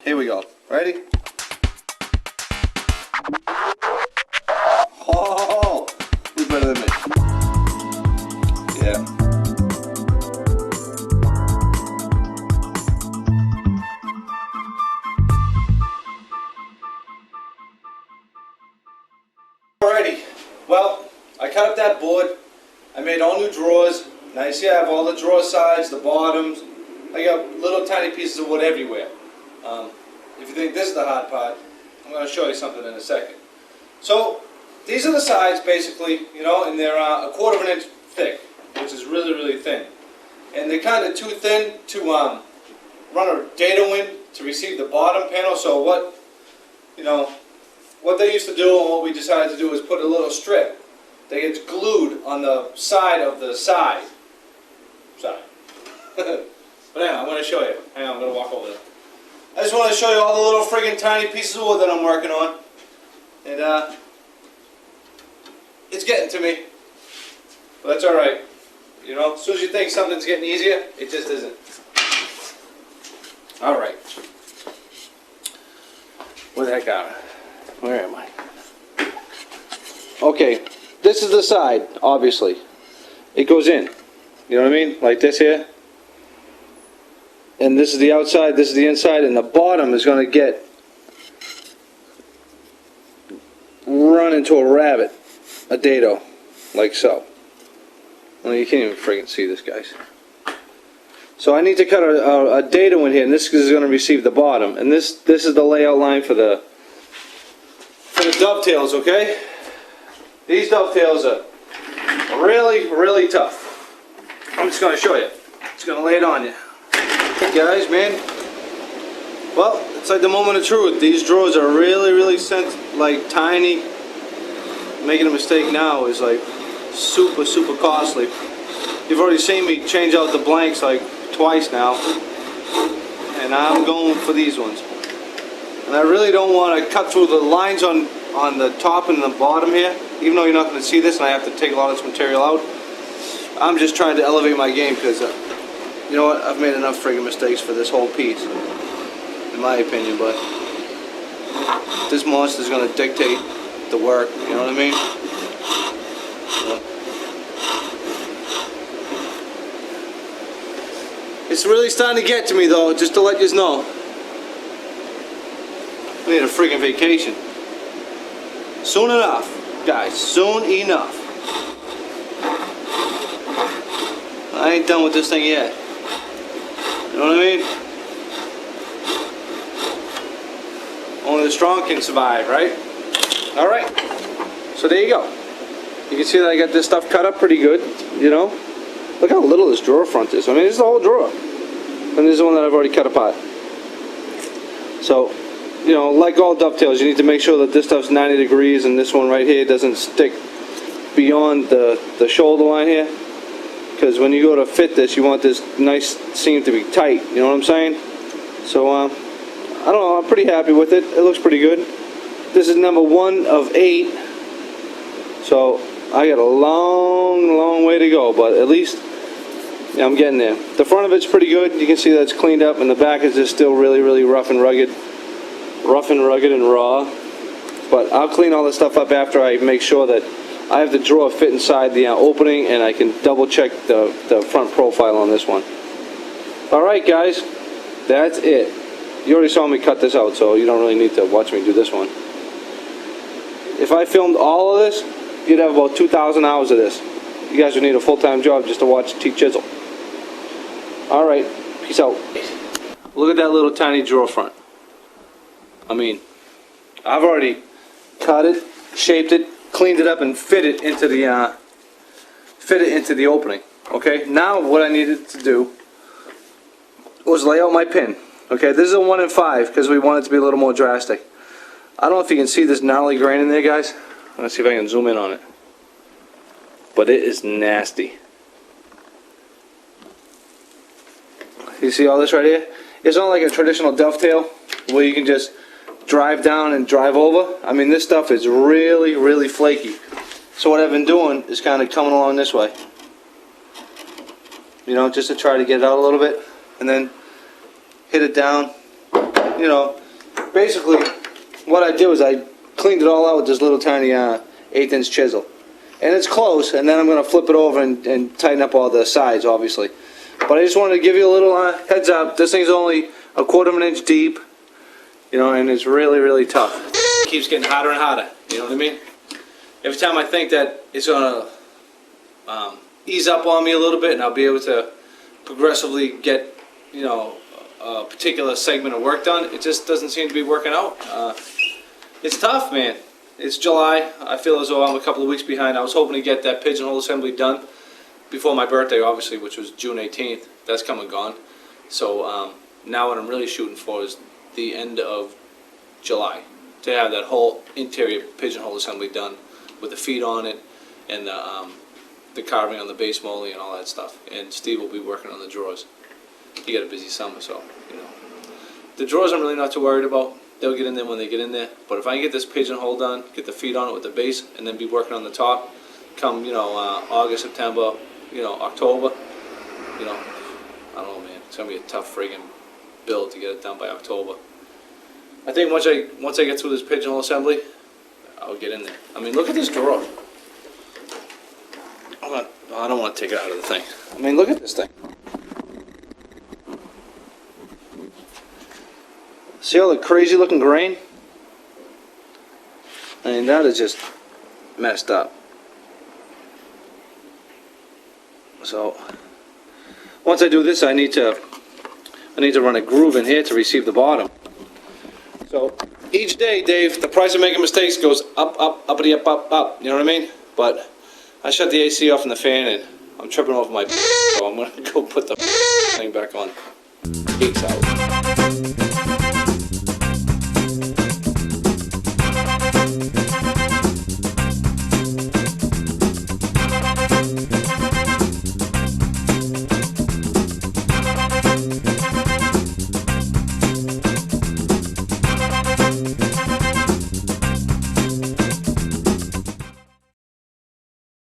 Here we go. Ready? Oh, who's better than me? Yeah. Alrighty. Well, I cut up that board. I made all new drawers. Now you see I have all the drawer sides, the bottoms. I got little tiny pieces of wood everywhere. If you think this is the hard part, I'm going to show you something in a second. So, these are the sides basically, you know, and they're a 1/4 inch thick, which is really, really thin. And they're kind of too thin to run a dado in to receive the bottom panel. So what, you know, what they used to do and what we decided to do is put a little strip that gets glued on the side of the side. But hang on, I'm going to show you. Hang on, I'm going to walk over there. I just want to show you all the little friggin' tiny pieces of wood that I'm working on. And it's getting to me. But that's alright. You know, as soon as you think something's getting easier, it just isn't. Alright. Where the heck are I? Where am I? Okay, this is the side, obviously. It goes in. You know what I mean? Like this here. And this is the outside, this is the inside, and the bottom is going to get run into a rabbit, a dado, like so. Well, you can't even friggin' see this, guys. So I need to cut a dado in here, and this is going to receive the bottom. And this is the layout line for the dovetails, okay? These dovetails are really, really tough. I'm just going to show you. Just going to lay it on you. Hey guys, man. Well, it's like the moment of truth. These drawers are really, really like tiny. Making a mistake now is like super, super costly. You've already seen me change out the blanks like twice now. And I'm going for these ones. And I really don't want to cut through the lines on the top and the bottom here. Even though you're not going to see this and I have to take a lot of this material out. I'm just trying to elevate my game because you know what, I've made enough friggin' mistakes for this whole piece, in my opinion, but this monster's gonna dictate the work, you know what I mean? It's really starting to get to me though, just to let you know. I need a friggin' vacation. Soon enough, guys, soon enough. I ain't done with this thing yet. You know what I mean? Only the strong can survive, right? Alright. So there you go. You can see that I got this stuff cut up pretty good, you know? Look how little this drawer front is. I mean, this is the whole drawer. And this is the one that I've already cut apart. So, you know, like all dovetails, you need to make sure that this stuff's 90 degrees and this one right here doesn't stick beyond the shoulder line here. Because when you go to fit this, you want this nice seam to be tight, you know what I'm saying? So, I don't know, I'm pretty happy with it. It looks pretty good. This is number 1 of 8. So, I got a long, long way to go, but at least, yeah, I'm getting there. The front of it's pretty good. You can see that it's cleaned up, and the back is just still really, really rough and rugged. Rough and rugged and raw. But I'll clean all this stuff up after I make sure that I have the drawer fit inside the opening, and I can double check the front profile on this one. Alright guys, that's it. You already saw me cut this out, so you don't really need to watch me do this one. If I filmed all of this, you'd have about 2,000 hours of this. You guys would need a full-time job just to watch T chisel. Alright, peace out. Look at that little tiny drawer front. I mean, I've already cut it, shaped it, cleaned it up, and fit it into the opening. Okay, now what I needed to do was lay out my pin. Okay, this is a 1 in 5 because we want it to be a little more drastic. I don't know if you can see this gnarly grain in there, guys. Let's see if I can zoom in on it. But it is nasty. You see all this right here? It's not like a traditional dovetail where you can just drive down and drive over. I mean, this stuff is really, really flaky. So what I've been doing is kind of coming along this way. You know, just to try to get it out a little bit. And then hit it down. You know, basically, what I did was I cleaned it all out with this little tiny 1/8" chisel. And it's close, and then I'm going to flip it over and tighten up all the sides, obviously. But I just wanted to give you a little heads up. This thing's only 1/4 inch deep, you know, and it's really, really tough. It keeps getting hotter and hotter, you know what I mean? Every time I think that it's going to ease up on me a little bit and I'll be able to progressively get, you know, a particular segment of work done, it just doesn't seem to be working out. It's tough, man. It's July. I feel as though I'm a couple of weeks behind. I was hoping to get that pigeonhole assembly done before my birthday, obviously, which was June 18th. That's come and gone. So now what I'm really shooting for is the end of July to have that whole interior pigeonhole assembly done with the feet on it and the carving on the base molding and all that stuff. And Steve will be working on the drawers. He got a busy summer, so, you know. The drawers I'm really not too worried about. They'll get in there when they get in there. But if I can get this pigeonhole done, get the feet on it with the base, and then be working on the top, come, you know, August, September, you know, October, you know, I don't know, man. It's going to be a tough friggin' build to get it done by October. I think once I get through this pigeonhole assembly, I'll get in there. I mean, look at this drawer. I don't want to take it out of the thing. I mean, look at this thing. See all the crazy looking grain? I mean, that is just messed up. So once I do this, I need to run a groove in here to receive the bottom. So each day, Dave, the price of making mistakes goes up, uppity, up. You know what I mean? But I shut the AC off and the fan, and I'm tripping over my so I'm gonna go put the thing back on. Peace out.